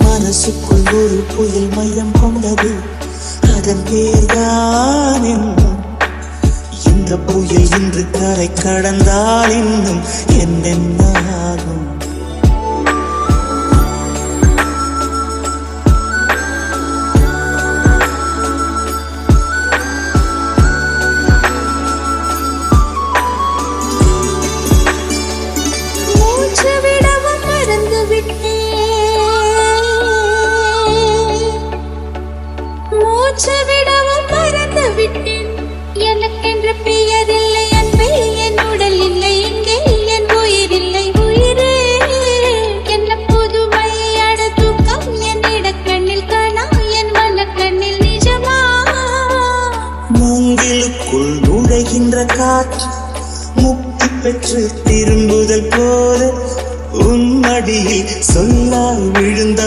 மனசுக்குள் ஒரு புயல் மையம் கொண்டது, அதன் பேர்தான் என்னும். இந்த புயல் இன்று கரை கடந்தால் இன்னும் என்னென்ன ஆகும்? விடவும் மறந்து விட்டேன். எனக்கென்று பெயர் இல்லை, அன்பே என் உடல் இல்லை, இங்கே என் உயிர் இல்லை. உயிரே என்ன புதுமை அட தூக்கம் என் இடக்கண்ணில் காணா, என் மனக்கண்ணில் நிஜமா? மூங்கிலுக்குள் நுழைகின்ற காற்று முக்தி பெற்று திரும்புதல் போல உன் மடியில் சொல்லால் விழுந்த